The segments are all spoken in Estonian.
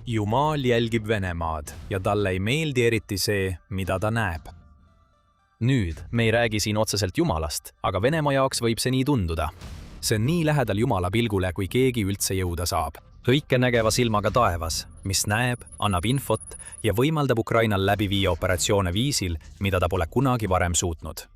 Jumal jälgib Venemaad ja talle ei meeldi eriti see, mida ta näeb. Nüüd, me ei räägi siin otseselt Jumalast, aga Venemaa jaoks võib see nii tunduda. See on nii lähedal Jumala pilgule, kui keegi üldse jõuda saab. Kõikenägeva silmaga taevas, mis näeb, annab infot ja võimaldab Ukrainal läbi viia operatsioone viisil, mida ta pole kunagi varem suutnud.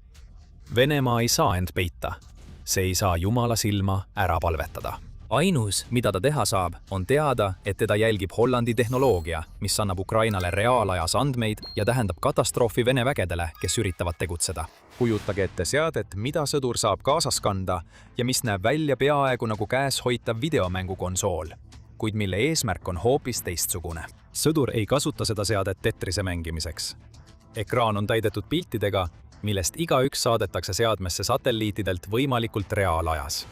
Venemaa ei saa end peita. See ei saa Jumala silma ära palvetada. Ainus, mida ta teha saab, on teada, et teda jälgib Hollandi tehnoloogia, mis annab Ukrainale reaalajas andmeid ja tähendab katastroofi Vene vägedele, kes üritavad tegutseda. Kujutage ette seadet, mida sõdur saab kaasas kanda ja mis näeb välja peaaegu nagu käes hoitav videomängukonsool, kuid mille eesmärk on hoopis teistsugune. Sõdur ei kasuta seda seadet Tetrise mängimiseks. Ekraan on täidetud piltidega, millest igaüks saadetakse seadmesse satelliitidelt võimalikult reaalajas.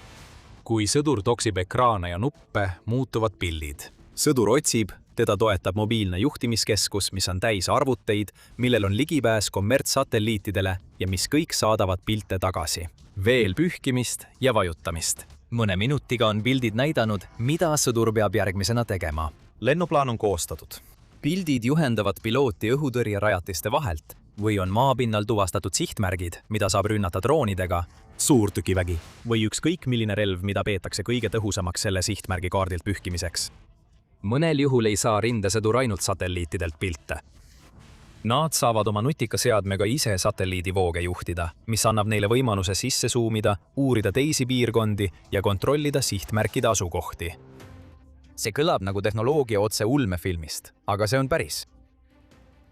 Kui sõdur toksib ekraane ja nuppe, muutuvad pildid. Sõdur otsib, teda toetab mobiilne juhtimiskeskus, mis on täis arvuteid, millel on ligipääs kommertssatelliitidele ja mis kõik saadavad pilte tagasi. Veel pühkimist ja vajutamist. Mõne minutiga on pildid näidanud, mida sõdur peab järgmisena tegema. Lennuplaan on koostatud. Pildid juhendavad pilooti õhutõrjerajatiste vahelt või on maapinnal tuvastatud sihtmärgid, mida saab rünnata droonidega, suurtükivägi või ükskõik milline relv, mida peetakse kõige tõhusamaks selle sihtmärgi kaardilt pühkimiseks. Mõnel juhul ei saa rindesõdur ainult satelliitidelt pilte. Nad saavad oma nutika seadmega ise satelliidivooge juhtida, mis annab neile võimaluse sisse suumida, uurida teisi piirkondi ja kontrollida sihtmärkide asukohti. See kõlab nagu tehnoloogia otse ulmefilmist, aga see on päris.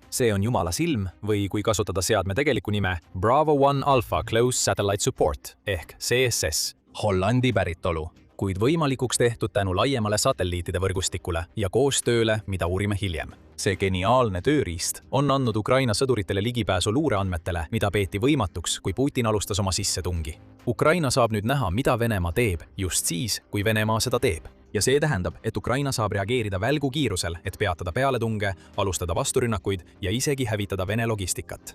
See on Jumala silm või kui kasutada seadme tegeliku nime Bravo One Alpha Close Satellite Support ehk CSS, Hollandi päritolu, kuid võimalikuks tehtud tänu laiemale satelliitide võrgustikule ja koostööle, mida uurime hiljem. See geniaalne tööriist on andnud Ukraina sõduritele ligipääsu luureandmetele, mida peeti võimatuks, kui Putin alustas oma sissetungi. Ukraina saab nüüd näha, mida Venemaa teeb just siis, kui Venemaa seda teeb. Ja see tähendab, et Ukraina saab reageerida välgu kiirusel, et peatada pealetunge, alustada vasturünnakuid ja isegi hävitada Vene logistikat.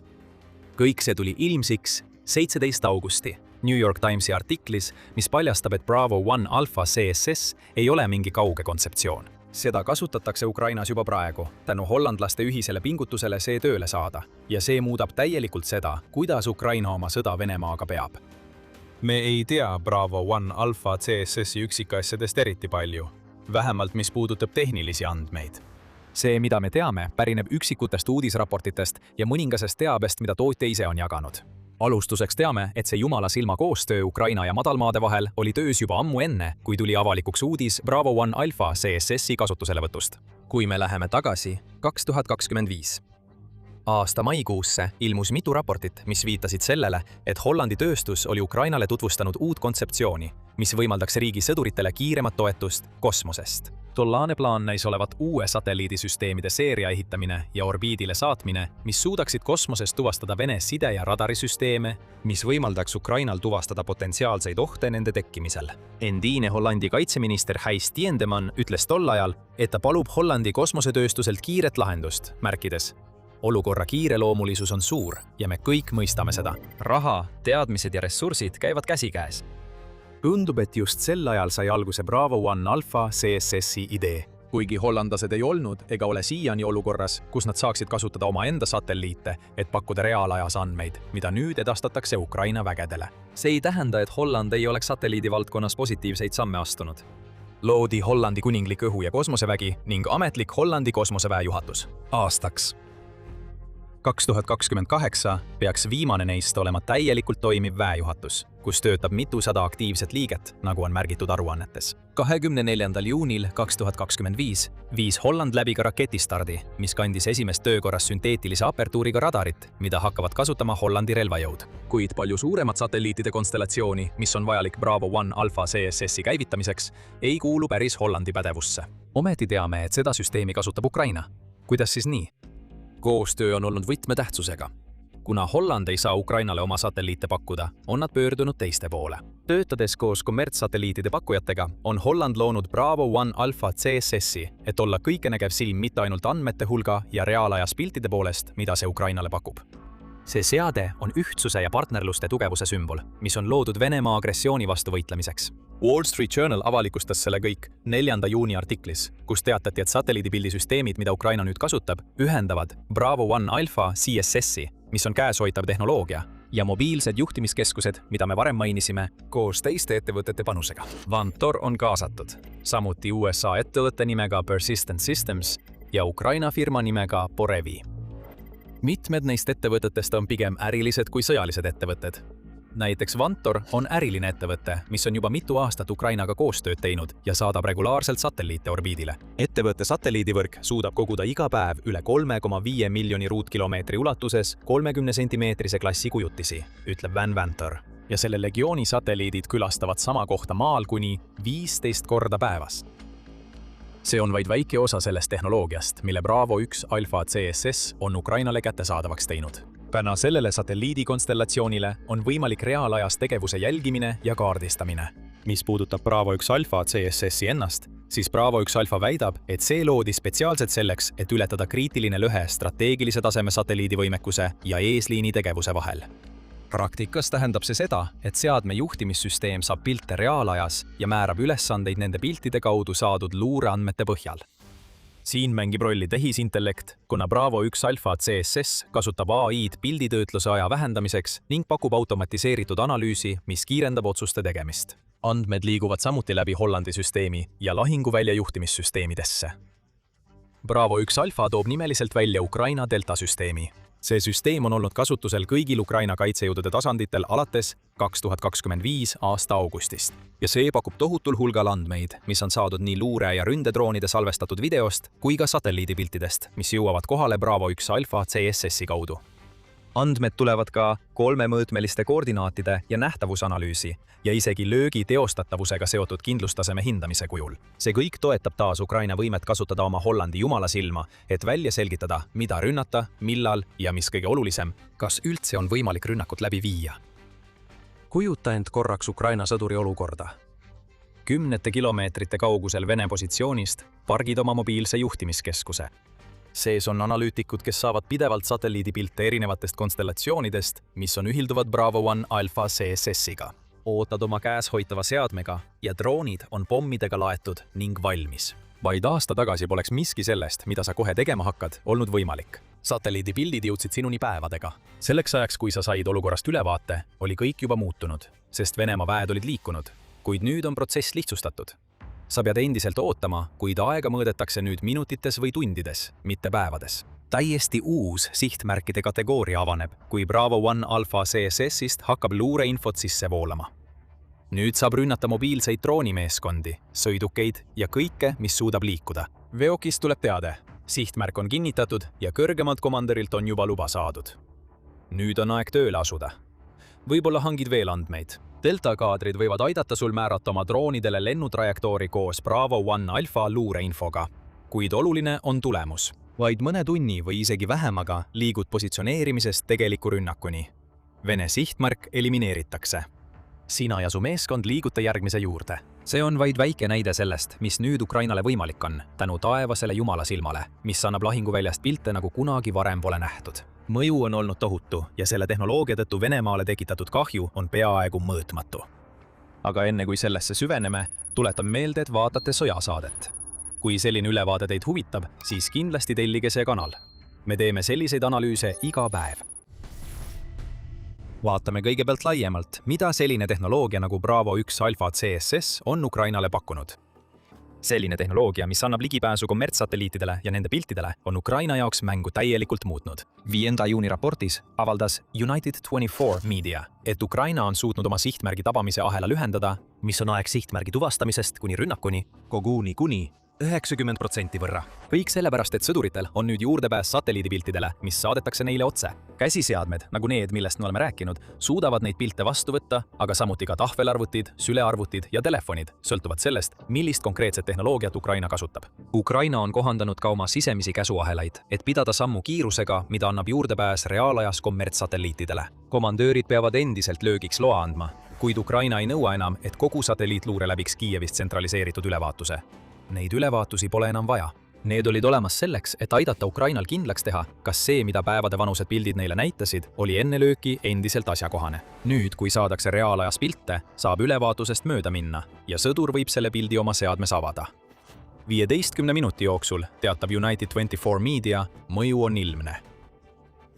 Kõik see tuli ilmsiks 17. augusti New York Timesi artiklis, mis paljastab, et Bravo One Alpha CSS ei ole mingi kauge kontseptsioon. Seda kasutatakse Ukrainas juba praegu, tänu hollandlaste ühisele pingutusele see tööle saada, ja see muudab täielikult seda, kuidas Ukraina oma sõda Venemaaga peab. Me ei tea Bravo One Alpha CSS-i üksikasjadest eriti palju, vähemalt mis puudutab tehnilisi andmeid. See, mida me teame, pärineb üksikutest uudisraportitest ja mõningasest teabest, mida tootja ise on jaganud. Alustuseks teame, et see Jumala silma koostöö Ukraina ja madalmaade vahel oli töös juba ammu enne, kui tuli avalikuks uudis Bravo One Alpha CSS-i kasutuselevõtust. Kui me läheme tagasi 2025. Aasta maikuusse ilmus mitu raportit, mis viitasid sellele, et Hollandi tööstus oli Ukrainale tutvustanud uut kontseptsiooni, mis võimaldaks riigi sõduritele kiiremat toetust kosmosest. Tollane plaan näis olevat uue satelliidisüsteemide seeria ehitamine ja orbiidile saatmine, mis suudaksid kosmosest tuvastada Vene side- ja radarisüsteeme, mis võimaldaks Ukrainal tuvastada potentsiaalseid ohte nende tekkimisel. Endine Hollandi kaitseminister Gijs Tiendemann ütles tol ajal, et ta palub Hollandi kosmosetööstuselt kiiret lahendust, märkides: olukorra kiireloomulisus on suur ja me kõik mõistame seda. Raha, teadmised ja ressursid käivad käsikäes. Tundub, et just sel ajal sai alguse Bravo One Alpha CSS-i idee. Kuigi hollandlased ei olnud ega ole siiani olukorras, kus nad saaksid kasutada omaenda satelliite, et pakkuda reaalajas andmeid, mida nüüd edastatakse Ukraina vägedele. See ei tähenda, et Holland ei oleks satelliidivaldkonnas positiivseid samme astunud. Loodi Hollandi kuninglik õhu- ja kosmosevägi ning ametlik Hollandi kosmoseväe juhatus. Aastaks 2028 peaks viimane neist olema täielikult toimiv väejuhatus, kus töötab mitusada aktiivset liiget, nagu on märgitud aruannetes. 24. juunil 2025 viis Holland läbi ka raketistardi, mis kandis esimest töökorras sünteetilise apertuuriga radarit, mida hakkavad kasutama Hollandi relvajõud. Kuid palju suuremat satelliitide konstellatsiooni, mis on vajalik Bravo One Alpha CSS-i käivitamiseks, ei kuulu päris Hollandi pädevusse. Ometi teame, et seda süsteemi kasutab Ukraina. Kuidas siis nii? Koostöö on olnud võtmetähtsusega. Kuna Holland ei saa Ukrainale oma satelliite pakkuda, on nad pöördunud teiste poole. Töötades koos kommertssatelliitide pakkujatega, on Holland loonud Bravo One Alpha CSS-i, et olla kõikenägev silm mitte ainult andmete hulga ja reaalajas piltide poolest, mida see Ukrainale pakub. see seade on ühtsuse ja partnerluste tugevuse sümbol, mis on loodud Venemaa agressiooni vastu võitlemiseks. Wall Street Journal avalikustas selle kõik 4. juuni artiklis, kus teatati, et satelliidipildisüsteemid, mida Ukraina nüüd kasutab, ühendavad Bravo One Alpha CSS-i, mis on käeshoitav tehnoloogia, ja mobiilsed juhtimiskeskused, mida me varem mainisime, koos teiste ettevõtete panusega. Vantor on kaasatud, samuti USA ettevõtte nimega Persistent Systems ja Ukraina firma nimega Porevi. Mitmed neist ettevõtetest on pigem ärilised kui sõjalised ettevõtted. Näiteks Vantor on äriline ettevõte, mis on juba mitu aastat Ukrainaga koostööd teinud ja saadab regulaarselt satelliite orbiidile. Ettevõtte satelliidivõrk suudab koguda iga päev üle 3,5 miljoni ruutkilomeetri ulatuses 30-sentimeetrise klassi kujutisi, ütleb Van Vantor. Ja selle legiooni satelliidid külastavad sama kohta maal kuni 15 korda päevas. See on vaid väike osa sellest tehnoloogiast, mille Bravo 1 Alpha CSS on Ukrainale kättesaadavaks teinud. Täna sellele satelliidikonstellatsioonile on võimalik reaalajas tegevuse jälgimine ja kaardistamine. Mis puudutab Bravo 1 Alpha CSS-i ennast, siis Bravo 1 Alpha väidab, et see loodi spetsiaalselt selleks, et ületada kriitiline lõhe strateegilise taseme satelliidivõimekuse ja eesliini tegevuse vahel. Praktikas tähendab see seda, et seadme juhtimissüsteem saab pilte reaalajas ja määrab ülesandeid nende piltide kaudu saadud luureandmete põhjal. Siin mängib rolli tehisintellekt, kuna Bravo 1 Alpha CSS kasutab AI-d pilditöötluse aja vähendamiseks ning pakub automatiseeritud analüüsi, mis kiirendab otsuste tegemist. Andmed liiguvad samuti läbi Hollandi süsteemi ja lahinguvälja juhtimissüsteemidesse. Bravo 1 Alpha toob nimeliselt välja Ukraina Delta süsteemi. See süsteem on olnud kasutusel kõigil Ukraina kaitsejõudude tasanditel alates 2025 aasta augustist. Ja see pakub tohutul hulgal andmeid, mis on saadud nii luure- ja ründedroonide salvestatud videost kui ka satelliidipiltidest, mis jõuavad kohale Bravo 1 Alpha CSS-i kaudu. Andmed tulevad ka 3-mõõtmeliste koordinaatide ja nähtavusanalüüsi ja isegi löögi teostatavusega seotud kindlustaseme hindamise kujul. See kõik toetab taas Ukraina võimet kasutada oma Hollandi jumalasilma, et välja selgitada, mida rünnata, millal ja mis kõige olulisem, kas üldse on võimalik rünnakut läbi viia. Kujuta end korraks Ukraina sõduri olukorda. Kümnete kilomeetrite kaugusel Vene positsioonist pargid oma mobiilse juhtimiskeskuse. Sees on analüütikud, kes saavad pidevalt satelliidipilte erinevatest konstellatsioonidest, mis on ühilduvad Bravo One Alpha CSS-iga. Ootad oma käes hoitava seadmega ja droonid on pommidega laetud ning valmis. Vaid aasta tagasi poleks miski sellest, mida sa kohe tegema hakkad, olnud võimalik. Satelliidipildid jõudsid sinuni päevadega. Selleks ajaks, kui sa said olukorrast ülevaate, oli kõik juba muutunud, sest Venemaa väed olid liikunud, kuid nüüd on protsess lihtsustatud. Sa pead endiselt ootama, kuid aega mõõdetakse nüüd minutites või tundides, mitte päevades. Täiesti uus sihtmärkide kategooria avaneb, kui Bravo One Alpha CSS-ist hakkab luureinfot sisse voolama. Nüüd saab rünnata mobiilseid droonimeeskondi, sõidukeid ja kõike, mis suudab liikuda. Veokist tuleb teade, sihtmärk on kinnitatud ja kõrgemalt komanderilt on juba luba saadud. Nüüd on aeg tööle asuda. Võib-olla hangid veel andmeid. Delta-kaadrid võivad aidata sul määrata oma droonidele lennutrajektoori koos Bravo One Alpha luureinfoga, kuid oluline on tulemus. Vaid mõne tunni või isegi vähemaga liigud positsioneerimisest tegeliku rünnakuni. Vene sihtmärk elimineeritakse. Sina ja su meeskond liigute järgmise juurde. See on vaid väike näide sellest, mis nüüd Ukrainale võimalik on, tänu taevasele jumalasilmale, mis annab lahinguväljast pilte nagu kunagi varem pole nähtud. Mõju on olnud tohutu ja selle tehnoloogia tõttu Venemaale tekitatud kahju on peaaegu mõõtmatu. Aga enne kui sellesse süveneme, tuletan meelde, et vaatate Sõjasaadet. Kui selline ülevaade teid huvitab, siis kindlasti tellige see kanal. Me teeme selliseid analüüse iga päev. Vaatame kõigepealt laiemalt, mida selline tehnoloogia nagu Bravo 1 Alpha CSS on Ukrainale pakkunud. Selline tehnoloogia, mis annab ligipääsu kommertssatelliitidele ja nende piltidele, on Ukraina jaoks mängu täielikult muutnud. 5. juuni raportis avaldas United24 Media, et Ukraina on suutnud oma sihtmärgi tabamise ahela lühendada, mis on aeg sihtmärgi tuvastamisest kuni rünnakuni, kuni 90% võrra. Kõik sellepärast, et sõduritel on nüüd juurdepääs satelliidipiltidele, mis saadetakse neile otse. Käsiseadmed, nagu need, millest me oleme rääkinud, suudavad neid pilte vastu võtta, aga samuti ka tahvelarvutid, sülearvutid ja telefonid, sõltuvad sellest, millist konkreetset tehnoloogiat Ukraina kasutab. Ukraina on kohandanud ka oma sisemisi käsuahelaid, et pidada sammu kiirusega, mida annab juurdepääs reaalajas kommertssatelliitidele. Komandöörid peavad endiselt löögiks loa andma, kuid Ukraina ei nõua enam, et kogu satelliitluure läbiks Kiievist tsentraliseeritud ülevaatuse. Neid ülevaatusi pole enam vaja. Need olid olemas selleks, et aidata Ukrainal kindlaks teha, kas see, mida päevadevanused pildid neile näitasid, oli enne lööki endiselt asjakohane. Nüüd, kui saadakse reaalajas pilte, saab ülevaatusest mööda minna ja sõdur võib selle pildi oma seadmes avada. 15 minuti jooksul, teatab United24 Media, mõju on ilmne.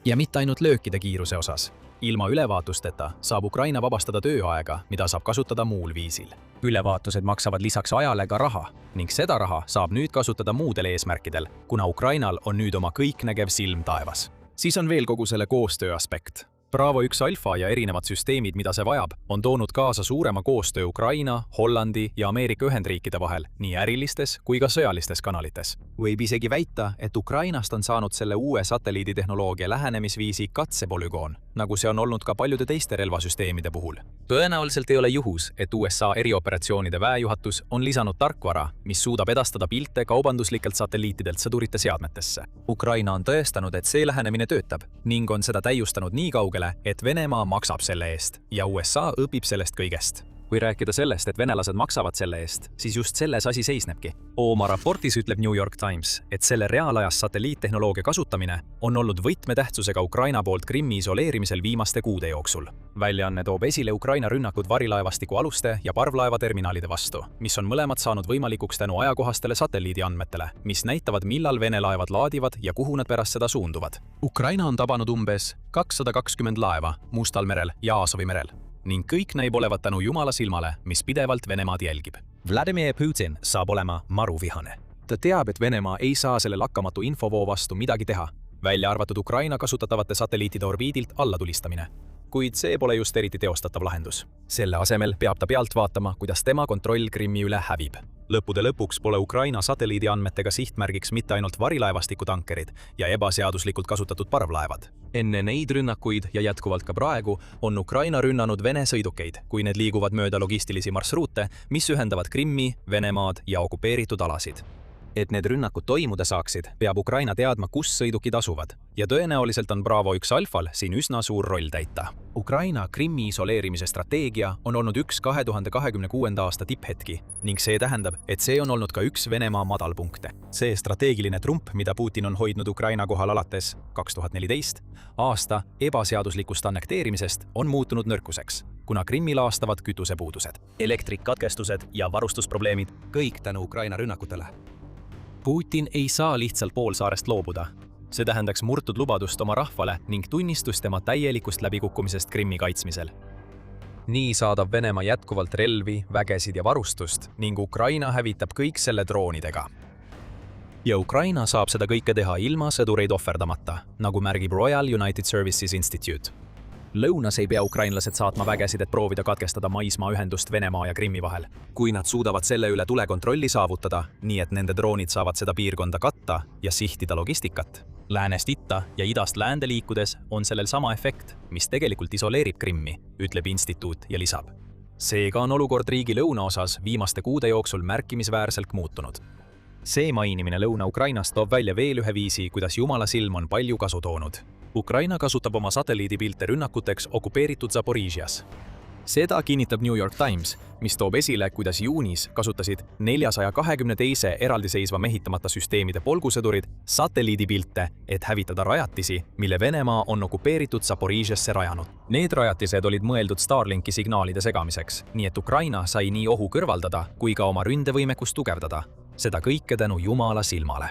Ja mitte ainult löökide kiiruse osas. Ilma ülevaatusteta saab Ukraina vabastada tööaega, mida saab kasutada muul viisil. Ülevaatused maksavad lisaks ajale ka raha ning seda raha saab nüüd kasutada muudel eesmärkidel, kuna Ukrainal on nüüd oma kõiknägev silm taevas. Siis on veel kogu selle koostöö aspekt. Bravo 1 Alpha ja erinevad süsteemid, mida see vajab, on toonud kaasa suurema koostöö Ukraina, Hollandi ja Ameerika Ühendriikide vahel nii ärilistes kui ka sõjalistes kanalites. Võib isegi väita, et Ukrainast on saanud selle uue satelliiditehnoloogia lähenemisviisi katsepolügoon, nagu see on olnud ka paljude teiste relvasüsteemide puhul. Tõenäoliselt ei ole juhus, et USA erioperatsioonide väejuhatus on lisanud tarkvara, mis suudab edastada pilte kaubanduslikelt satelliitidelt sõdurite seadmetesse. Ukraina on tõestanud, et see lähenemine töötab ning on seda täiustanud nii kaugele, et Venemaa maksab selle eest ja USA õpib sellest kõigest. Kui rääkida sellest, et venelased maksavad selle eest, siis just selles asi seisnebki. Oma raportis ütleb New York Times, et selle reaalajas satelliittehnoloogia kasutamine on olnud võtmetähtsusega Ukraina poolt Krimmi isoleerimisel viimaste kuude jooksul. Väljaanne toob esile Ukraina rünnakud varilaevastiku aluste ja parvlaevaterminalide vastu, mis on mõlemad saanud võimalikuks tänu ajakohastele satelliidiandmetele, mis näitavad, millal Vene laevad laadivad ja kuhu nad pärast seda suunduvad. Ukraina on tabanud umbes 220 laeva Mustal merel ja Aasovi merel. Ning kõik näib olevat tänu Jumala silmale, mis pidevalt Venemaad jälgib. Vladimir Putin saab olema maruvihane. Ta teab, et Venemaa ei saa selle lakkamatu infovoo vastu midagi teha, välja arvatud Ukraina kasutatavate satelliitide orbiidilt allatulistamine. Kuid see pole just eriti teostatav lahendus. Selle asemel peab ta pealt vaatama, kuidas tema kontroll Krimmi üle hävib. Lõppude lõpuks pole Ukraina satelliidiandmetega sihtmärgiks mitte ainult varilaevastiku tankerid ja ebaseaduslikult kasutatud parvlaevad. Enne neid rünnakuid ja jätkuvalt ka praegu on Ukraina rünnanud Vene sõidukeid, kui need liiguvad mööda logistilisi marsruute, mis ühendavad Krimmi, Venemaad ja okupeeritud alasid. Et need rünnakud toimuda saaksid, peab Ukraina teadma, kus sõidukid asuvad. Ja tõenäoliselt on Bravo 1 Alfal siin üsna suur roll täita. Ukraina Krimmi isoleerimise strateegia on olnud üks 2026. aasta tipphetki ning see tähendab, et see on olnud ka üks Venemaa madalpunkte. See strateegiline trump, mida Putin on hoidnud Ukraina kohal alates 2014 aasta ebaseaduslikust annekteerimisest, on muutunud nõrkuseks, kuna Krimmi laastavad kütusepuudused, elektrikatkestused ja varustusprobleemid, kõik tänu Ukraina rünnakutele. Putin ei saa lihtsalt poolsaarest loobuda. See tähendaks murtud lubadust oma rahvale ning tunnistust tema täielikust läbikukkumisest Krimmi kaitsmisel. Nii saadab Venemaa jätkuvalt relvi, vägesid ja varustust ning Ukraina hävitab kõik selle droonidega. Ja Ukraina saab seda kõike teha ilma sõdureid ohverdamata, nagu märgib Royal United Services Institute. Lõunas ei pea ukrainlased saatma vägesid, et proovida katkestada maismaa ühendust Venemaa ja Krimmi vahel. Kui nad suudavad selle üle tulekontrolli saavutada, nii et nende droonid saavad seda piirkonda katta ja sihtida logistikat, läänest itta ja idast läände liikudes on sellel sama efekt, mis tegelikult isoleerib Krimmi, ütleb instituut ja lisab. Seega on olukord riigi lõunaosas viimaste kuude jooksul märkimisväärselt muutunud. See mainimine Lõuna-Ukrainast toob välja veel ühe viisi, kuidas Jumala silm on palju kasu toonud. Ukraina kasutab oma satelliidipilte rünnakuteks okupeeritud Zaporižjas. Seda kinnitab New York Times, mis toob esile, kuidas juunis kasutasid 422 eraldiseisva mehitamata süsteemide polgusõdurid satelliidipilte, et hävitada rajatisi, mille Venemaa on okupeeritud Zaporižjasse rajanud. Need rajatised olid mõeldud Starlinki signaalide segamiseks, nii et Ukraina sai nii ohu kõrvaldada kui ka oma ründevõimekust tugevdada. Seda kõike tänu Jumala silmale.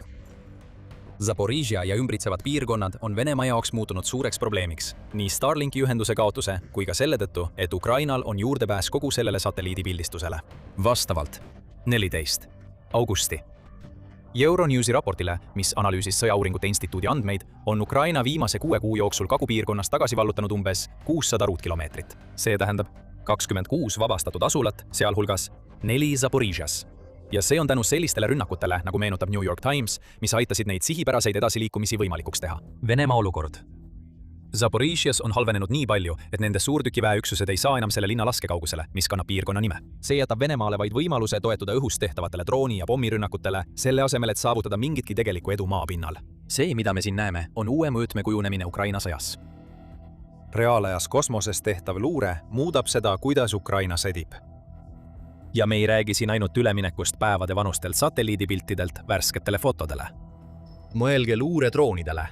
Zaporižja ja ümbritsevad piirkonnad on Venemaa jaoks muutunud suureks probleemiks, nii Starlinki ühenduse kaotuse kui ka selle tõttu, et Ukrainal on juurdepääs kogu sellele satelliidipildistusele. Vastavalt 14. augusti. Euronewsi raportile, mis analüüsis Sõjauuringute Instituudi andmeid, on Ukraina viimase 6 kuu jooksul Kagu-piirkonnast tagasi vallutanud umbes 600 ruutkilomeetrit. See tähendab 26 vabastatud asulat, sealhulgas 4 Zaporižjas. Ja see on tänu sellistele rünnakutele, nagu meenutab New York Times, mis aitasid neid sihipäraseid edasiliikumisi võimalikuks teha. Venemaa olukord. Zaporižjas on halvenenud nii palju, et nende suurtükiväeüksused ei saa enam selle linna laskekaugusele, mis kannab piirkonna nime. See jätab Venemaale vaid võimaluse toetuda õhust tehtavatele drooni- ja pommirünnakutele, selle asemel, et saavutada mingitki tegelikku edu maapinnal. See, mida me siin näeme, on uue mõõtme kujunemine Ukraina sõjas. Reaalajas kosmoses tehtav luure muudab seda, kuidas Ukraina sõdib. Ja me ei räägi siin ainult üleminekust päevade vanustelt satelliidipiltidelt värsketele fotodele. Mõelge luuredroonidele.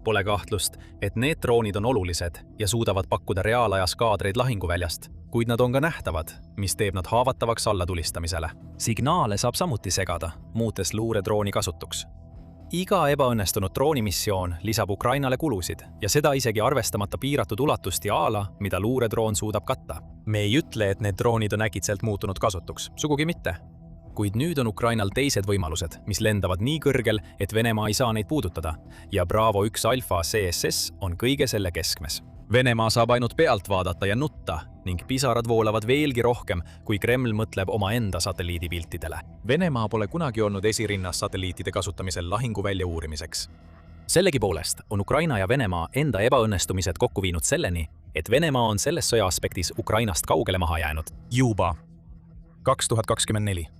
Pole kahtlust, et need droonid on olulised ja suudavad pakkuda reaalajas kaadreid lahinguväljast, kuid nad on ka nähtavad, mis teeb nad haavatavaks allatulistamisele. Signaale saab samuti segada, muutes luuredrooni kasutuks. Iga ebaõnnestunud droonimissioon lisab Ukrainale kulusid ja seda isegi arvestamata piiratud ulatust ja aala, mida luuredroon suudab katta. Me ei ütle, et need droonid on äkitselt muutunud kasutuks, sugugi mitte. Kuid nüüd on Ukrainal teised võimalused, mis lendavad nii kõrgel, et Venemaa ei saa neid puudutada, ja Bravo 1 Alpha CSS on kõige selle keskmes. Venemaa saab ainult pealt vaadata ja nutta ning pisarad voolavad veelgi rohkem, kui Kreml mõtleb omaenda satelliidipiltidele. Venemaa pole kunagi olnud esirinnas satelliitide kasutamisel lahinguvälja uurimiseks. Sellegipoolest on Ukraina ja Venemaa enda ebaõnnestumised kokku viinud selleni, et Venemaa on selles sõja aspektis Ukrainast kaugele maha jäänud. Juba 2024.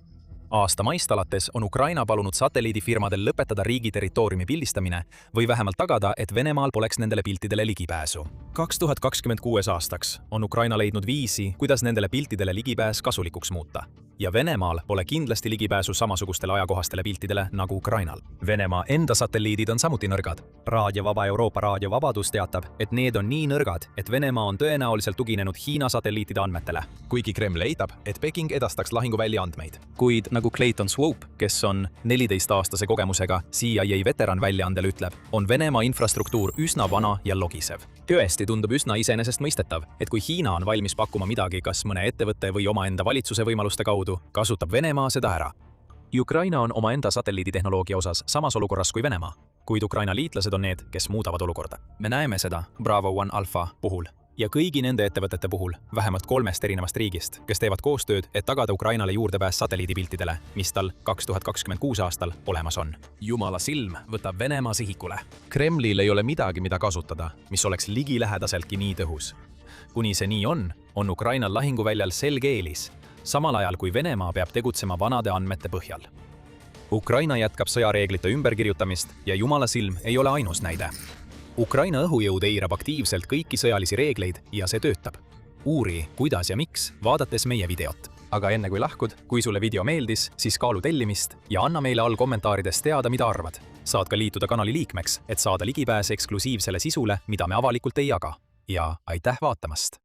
Aasta maist alates on Ukraina palunud satelliidifirmadel lõpetada riigi territooriumi pildistamine või vähemalt tagada, et Venemaal poleks nendele piltidele ligipääsu. 2026 aastaks on Ukraina leidnud viisi, kuidas nendele piltidele ligipääs kasulikuks muuta. Ja Venemaal pole kindlasti ligipääsu samasugustele ajakohastele piltidele nagu Ukrainal. Venemaa enda satelliidid on samuti nõrgad. Raadiovaba Euroopa Raadiovabadus teatab, et need on nii nõrgad, et Venemaa on tõenäoliselt tuginenud Hiina satelliitide andmetele. Kuigi Kreml eitab, et Peking edastaks lahinguvälja andmeid. Kuid nagu Clayton Swope, kes on 14-aastase kogemusega CIA veteran väljaandel ütleb, on Venemaa infrastruktuur üsna vana ja logisev. Tõesti tundub üsna iseenesestmõistetav, et kui Hiina on valmis pakkuma midagi kas mõne ettevõtte või omaenda valitsuse võimaluste kaudu, kasutab Venemaa seda ära. Ukraina on omaenda satelliiditehnoloogia osas samas olukorras kui Venemaa, kuid Ukraina liitlased on need, kes muudavad olukorda. Me näeme seda Bravo 1 Alpha puhul ja kõigi nende ettevõtete puhul, vähemalt 3 erinevast riigist, kes teevad koostööd, et tagada Ukrainale juurdepääs satelliidipiltidele, mis tal 2026 aastal olemas on. Jumala silm võtab Venemaa sihikule. Kremlil ei ole midagi, mida kasutada, mis oleks ligilähedaseltki nii tõhus. Kuni see nii on Ukrainal lahinguväljal selge eelis, samal ajal kui Venemaa peab tegutsema vanade andmete põhjal. Ukraina jätkab sõjareeglite ümberkirjutamist ja Jumala silm ei ole ainus näide. Ukraina õhujõud eirab aktiivselt kõiki sõjalisi reegleid ja see töötab. Uuri, kuidas ja miks, vaadates meie videot. Aga enne kui lahkud, kui sulle video meeldis, siis kaalu tellimist ja anna meile all kommentaarides teada, mida arvad. Saad ka liituda kanali liikmeks, et saada ligipääs eksklusiivsele sisule, mida me avalikult ei jaga. Ja aitäh vaatamast!